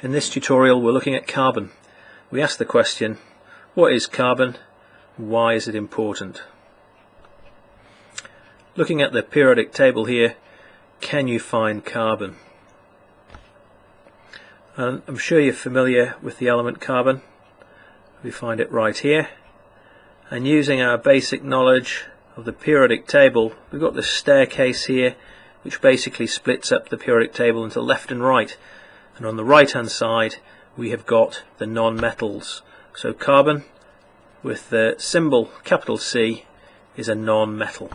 In this tutorial we're looking at carbon. We ask the question, what is carbon? Why is it important? Looking at the periodic table here, can you find carbon? And I'm sure you're familiar with the element carbon. We find it right here. And using our basic knowledge of the periodic table, we've got this staircase here which basically splits up the periodic table into left and right. And on the right hand side we have got the non-metals. So carbon with the symbol capital C is a non-metal.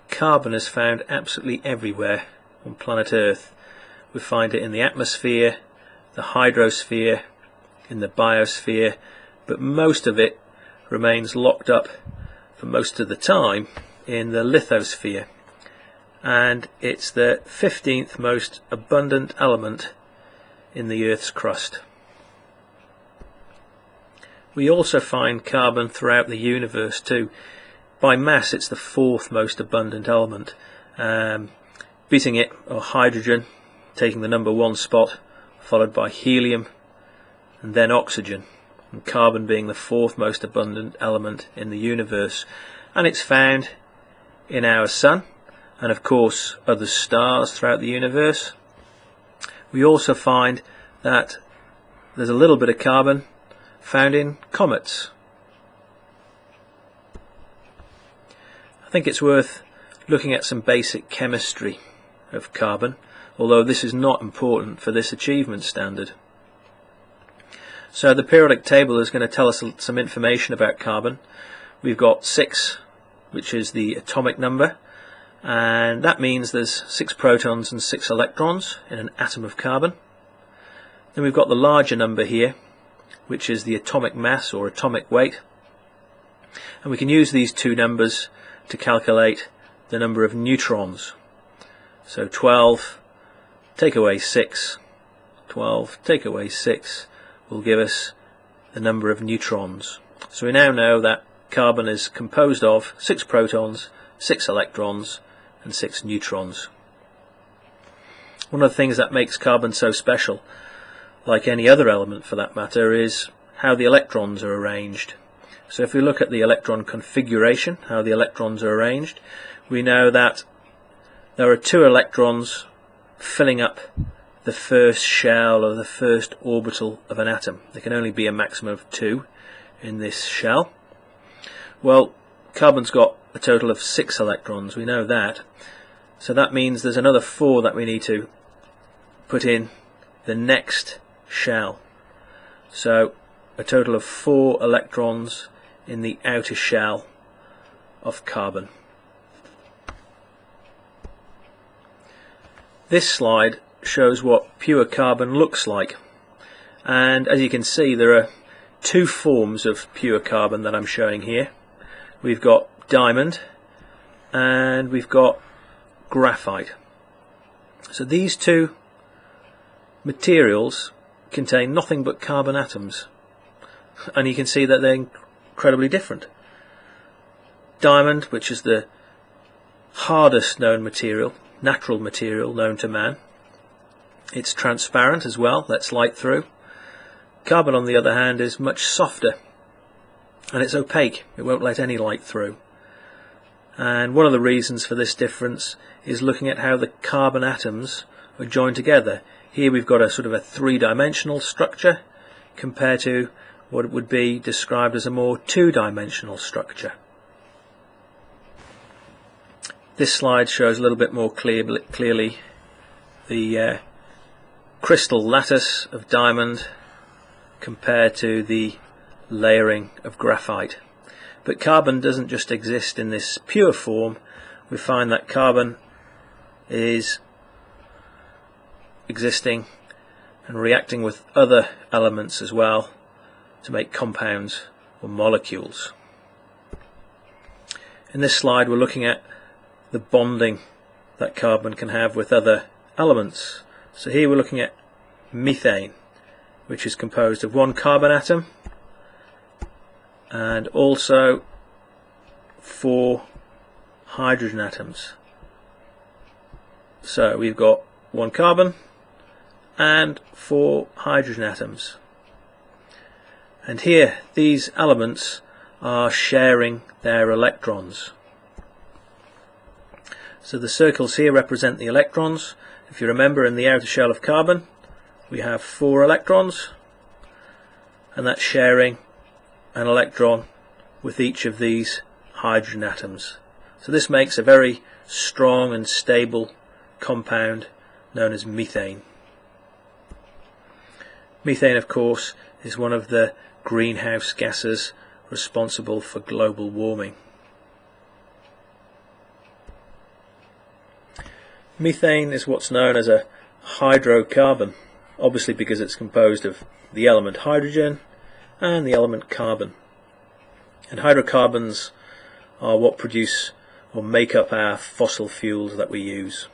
Carbon is found absolutely everywhere on planet Earth. We find it in the atmosphere, the hydrosphere, in the biosphere, but most of it remains locked up for most of the time in the lithosphere. And it's the 15th most abundant element in the Earth's crust. We also find carbon throughout the universe too. By mass it's the 4th most abundant element. Beating it are hydrogen, taking the number 1 spot, followed by helium and then oxygen, and carbon being the 4th most abundant element in the universe. And it's found in our sun and of course other stars throughout the universe. We also find that there's a little bit of carbon found in comets. I think it's worth looking at some basic chemistry of carbon, although this is not important for this achievement standard. So the periodic table is going to tell us some information about carbon. We've got 6, which is the atomic number, and that means there's 6 protons and 6 electrons in an atom of carbon. Then we've got the larger number here, which is the atomic mass or atomic weight, and we can use these two numbers to calculate the number of neutrons. So 12 take away 6, 12 take away 6 will give us the number of neutrons. So we now know that carbon is composed of 6 protons, 6 electrons and 6 neutrons. One of the things that makes carbon so special, like any other element for that matter, is how the electrons are arranged. So if we look at the electron configuration, how the electrons are arranged, we know that there are 2 electrons filling up the first shell or the first orbital of an atom. There can only be a maximum of 2 in this shell. Well, carbon's got a total of 6 electrons, we know that. So that means there's another 4 that we need to put in the next shell. So a total of 4 electrons in the outer shell of carbon. This slide shows what pure carbon looks like, and as you can see there are 2 forms of pure carbon that I'm showing here. We've got diamond and we've got graphite. So these 2 materials contain nothing but carbon atoms, and you can see that they're incredibly different. Diamond, which is the hardest known material, natural material known to man, it's transparent as well, lets light through. Carbon on the other hand is much softer and it's opaque, it won't let any light through. And one of the reasons for this difference is looking at how the carbon atoms are joined together. Here we've got a sort of a 3-dimensional structure compared to what would be described as a more 2-dimensional structure. This slide shows a little bit more clearly the crystal lattice of diamond compared to the layering of graphite. But carbon doesn't just exist in this pure form. We find that carbon is existing and reacting with other elements as well to make compounds or molecules. In this slide we're looking at the bonding that carbon can have with other elements. So here we're looking at methane, which is composed of 1 carbon atom and also 4 hydrogen atoms. So we've got 1 carbon and 4 hydrogen atoms. And here these elements are sharing their electrons. So the circles here represent the electrons. If you remember, in the outer shell of carbon we have 4 electrons, and that's sharing an electron with each of these hydrogen atoms. So this makes a very strong and stable compound known as methane. Methane, of course, is one of the greenhouse gases responsible for global warming. Methane is what's known as a hydrocarbon, obviously because it's composed of the element hydrogen and the element carbon. And hydrocarbons are what produce or make up our fossil fuels that we use.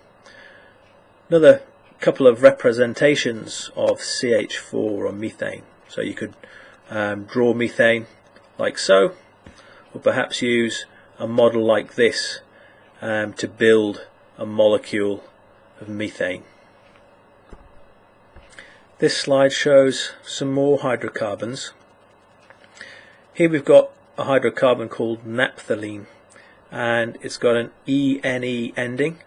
Another couple of representations of CH4 or methane. So you could draw methane like so, or perhaps use a model like this to build a molecule of methane. This slide shows some more hydrocarbons. Here we've got a hydrocarbon called naphthalene, and it's got an ENE ending,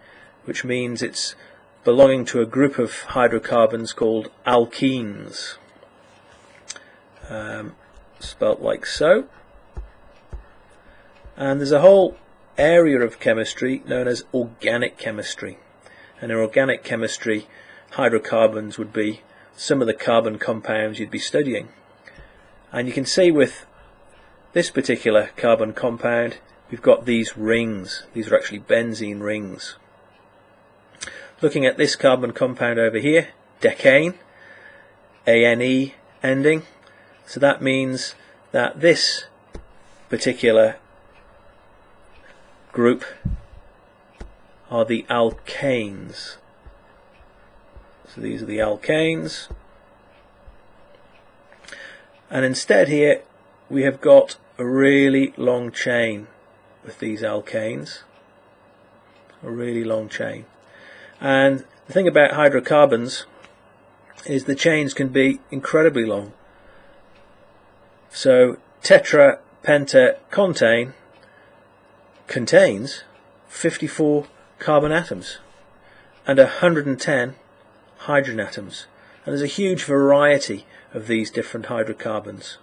which means it's belonging to a group of hydrocarbons called alkenes, spelt like so. And there's a whole area of chemistry known as organic chemistry, and in organic chemistry hydrocarbons would be some of the carbon compounds you'd be studying. And you can see with this particular carbon compound we've got these rings. These are actually benzene rings. Looking at this carbon compound over here, decane, ANE ending, so that means that this particular group are the alkanes. So these are the alkanes, and instead here we have got a really long chain with these alkanes, a really long chain. And the thing about hydrocarbons is the chains can be incredibly long. So tetrapentacone contains 54 carbon atoms and 110 hydrogen atoms, and there's a huge variety of these different hydrocarbons.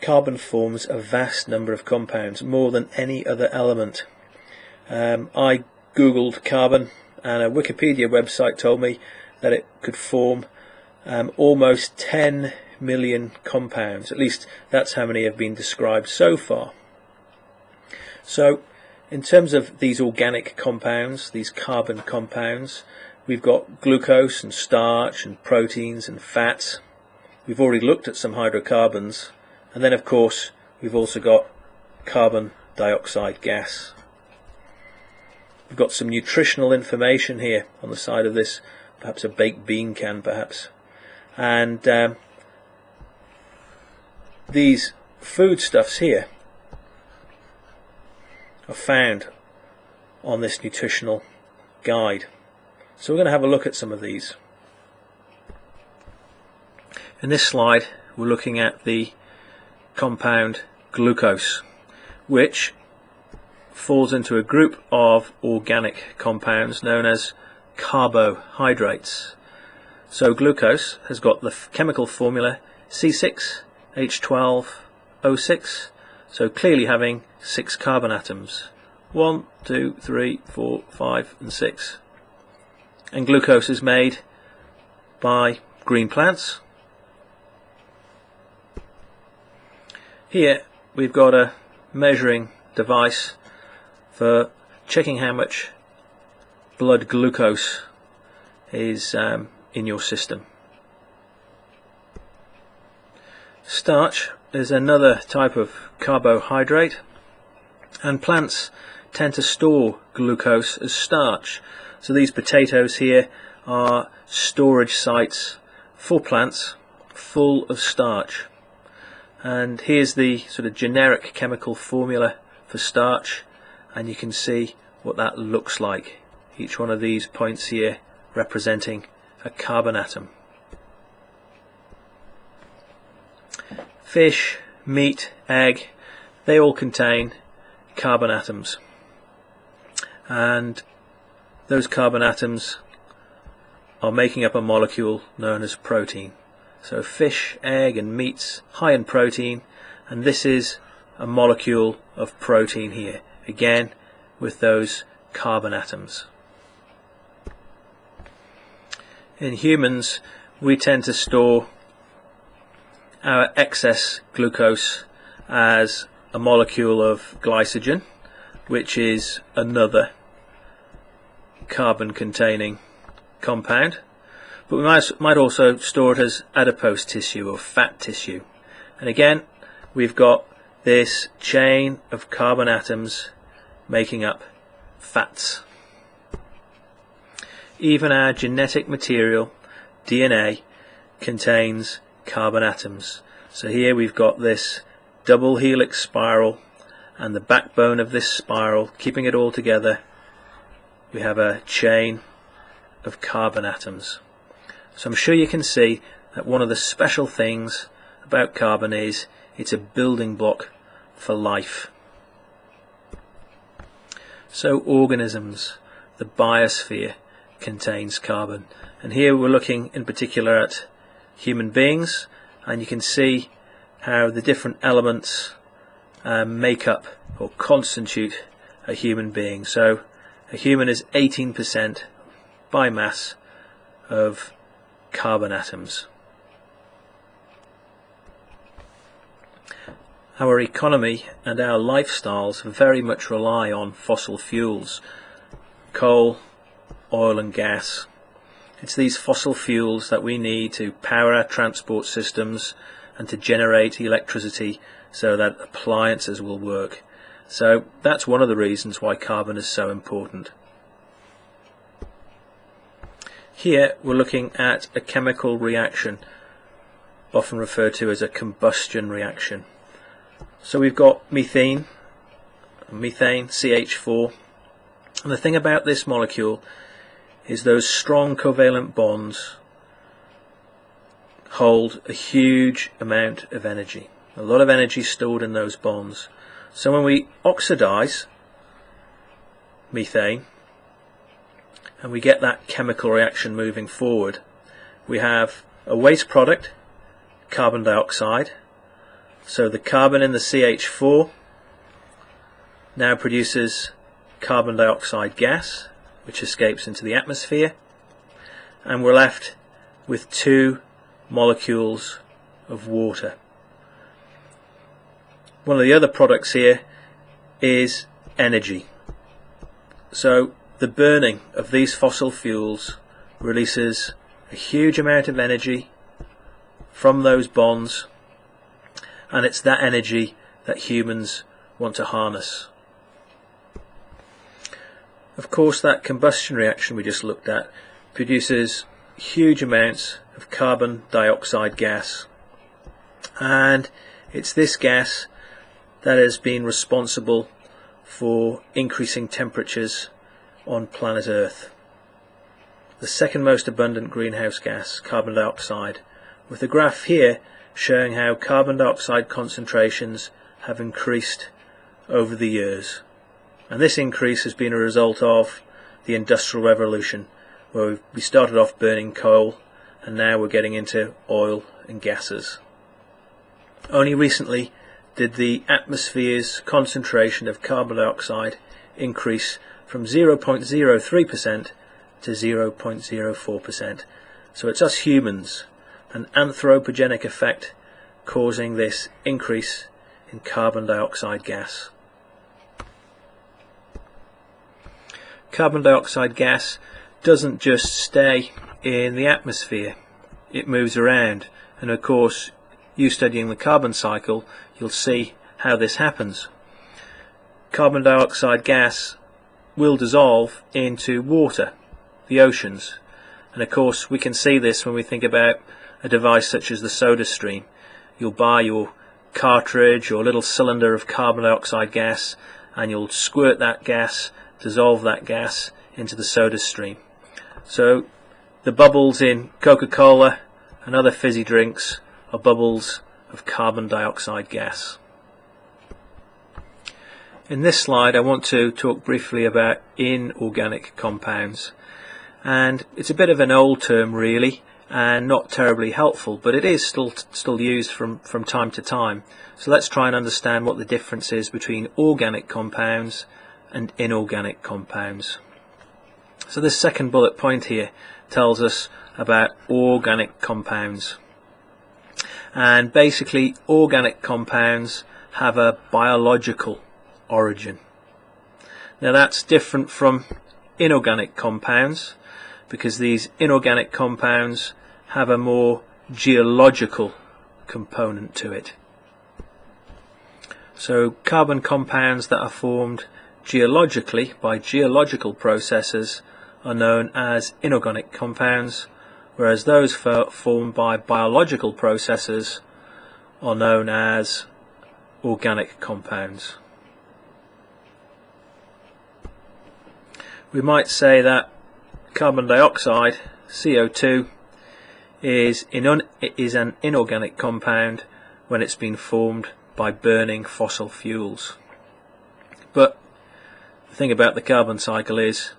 Carbon forms a vast number of compounds, more than any other element. I googled carbon, and a Wikipedia website told me that it could form almost 10 million compounds. At least that's how many have been described so far. So in terms of these organic compounds, these carbon compounds, we've got glucose and starch and proteins and fats. We've already looked at some hydrocarbons, and then of course we've also got carbon dioxide gas. We've got some nutritional information here on the side of this, perhaps a baked bean can perhaps. And these foodstuffs here are found on this nutritional guide. So we're going to have a look at some of these. In this slide we're looking at the compound glucose, which falls into a group of organic compounds known as carbohydrates. So glucose has got the chemical formula C6H12O6, so clearly having 6 carbon atoms. 1, 2, 3, 4, 5 and 6. And glucose is made by green plants. Here we've got a measuring device for checking how much blood glucose is in your system. Starch is another type of carbohydrate, and plants tend to store glucose as starch. So these potatoes here are storage sites for plants full of starch. And here's the sort of generic chemical formula for starch, and you can see what that looks like each one of these points here representing a carbon atom. Fish, meat, egg, they all contain carbon atoms, and those carbon atoms are making up a molecule known as protein. So fish, egg and meats high in protein, and this is a molecule of protein here, again with those carbon atoms. In humans, we tend to store our excess glucose as a molecule of glycogen, which is another carbon containing compound, but we might also store it as adipose tissue or fat tissue, and again we've got this chain of carbon atoms making up fats. Even our genetic material, DNA, contains carbon atoms. So here we've got this double helix spiral, and the backbone of this spiral, keeping it all together, we have a chain of carbon atoms. So I'm sure you can see that one of the special things about carbon is it's a building block for life. So organisms, the biosphere, contains carbon, and here we're looking in particular at human beings, and you can see how the different elements make up or constitute a human being. So a human is 18% by mass of carbon atoms. Our economy and our lifestyles very much rely on fossil fuels, coal, oil and gas. It's these fossil fuels that we need to power our transport systems and to generate electricity so that appliances will work. So that's one of the reasons why carbon is so important. Here we're looking at a chemical reaction, often referred to as a combustion reaction. So we've got methane, CH4, and the thing about this molecule is those strong covalent bonds hold a huge amount of energy. A lot of energy stored in those bonds. So when we oxidize methane and we get that chemical reaction moving forward, we have a waste product, carbon dioxide. So the carbon in the CH4 now produces carbon dioxide gas, which escapes into the atmosphere, and we're left with two molecules of water. One of the other products here is energy. So the burning of these fossil fuels releases a huge amount of energy from those bonds, and it's that energy that humans want to harness. Of course, that combustion reaction we just looked at produces huge amounts of carbon dioxide gas, and it's this gas that has been responsible for increasing temperatures on planet Earth. The second most abundant greenhouse gas, carbon dioxide, with a graph here showing how carbon dioxide concentrations have increased over the years. And this increase has been a result of the Industrial Revolution, where we started off burning coal and now we're getting into oil and gases. Only recently did the atmosphere's concentration of carbon dioxide increase from 0.03% to 0.04%. So it's us humans, an anthropogenic effect, causing this increase in carbon dioxide gas. Carbon dioxide gas doesn't just stay in the atmosphere, it moves around, and of course you studying the carbon cycle, you'll see how this happens. Carbon dioxide gas will dissolve into water, the oceans, and of course we can see this when we think about a device such as the soda stream. You'll buy your cartridge or little cylinder of carbon dioxide gas and you'll squirt that gas, dissolve that gas into the soda stream. So the bubbles in Coca-Cola and other fizzy drinks are bubbles of carbon dioxide gas. In this slide I want to talk briefly about inorganic compounds, and it's a bit of an old term really and not terribly helpful, but it is still used from time to time. So let's try and understand what the difference is between organic compounds and inorganic compounds. So this second bullet point here tells us about organic compounds, and basically organic compounds have a biological origin. Now that's different from inorganic compounds, because these inorganic compounds have a more geological component to it. So carbon compounds that are formed geologically by geological processes are known as inorganic compounds, whereas those formed by biological processes are known as organic compounds. We might say that carbon dioxide, CO2, is an inorganic compound when it's been formed by burning fossil fuels. But the thing about the carbon cycle is,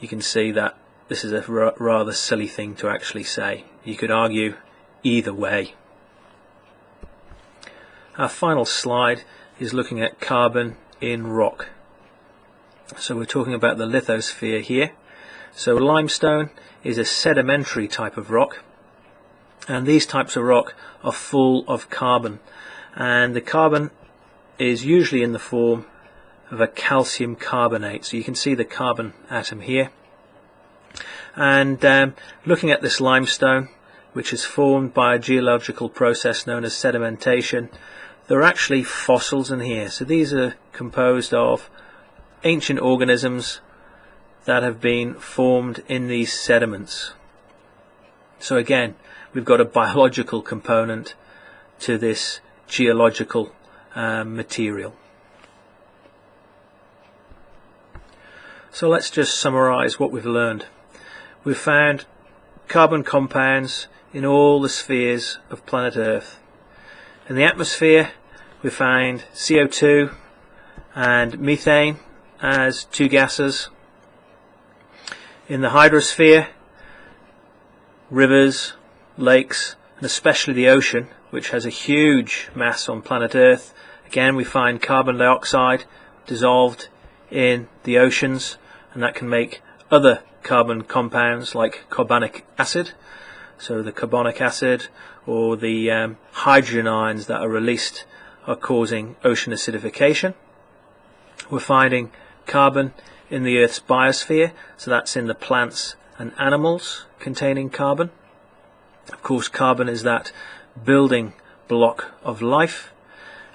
you can see that this is a rather silly thing to actually say. You could argue either way. Our final slide is looking at carbon in rock. So we're talking about the lithosphere here. So limestone is a sedimentary type of rock, and these types of rock are full of carbon, and the carbon is usually in the form of a calcium carbonate. So you can see the carbon atom here, and looking at this limestone, which is formed by a geological process known as sedimentation, there are actually fossils in here. So these are composed of ancient organisms that have been formed in these sediments. So again, we've got a biological component to this geological material. So let's just summarize what we've learned. We've found carbon compounds in all the spheres of planet Earth. In the atmosphere, we find CO2 and methane as two gases. In the hydrosphere, rivers, lakes, and especially the ocean, which has a huge mass on planet Earth, again we find carbon dioxide dissolved in the oceans, and that can make other carbon compounds like carbonic acid. So the carbonic acid or the hydrogen ions that are released are causing ocean acidification. We're finding carbon in the Earth's biosphere, so that's in the plants and animals containing carbon. Of course, carbon is that building block of life,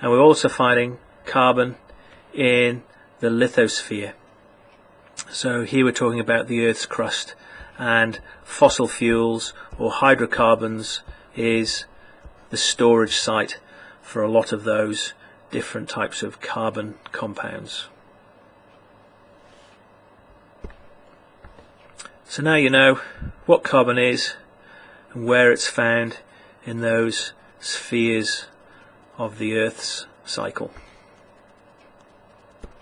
and we're also finding carbon in the lithosphere. So here we're talking about the Earth's crust, and fossil fuels or hydrocarbons is the storage site for a lot of those different types of carbon compounds. So now you know what carbon is and where it's found in those spheres of the Earth's cycle.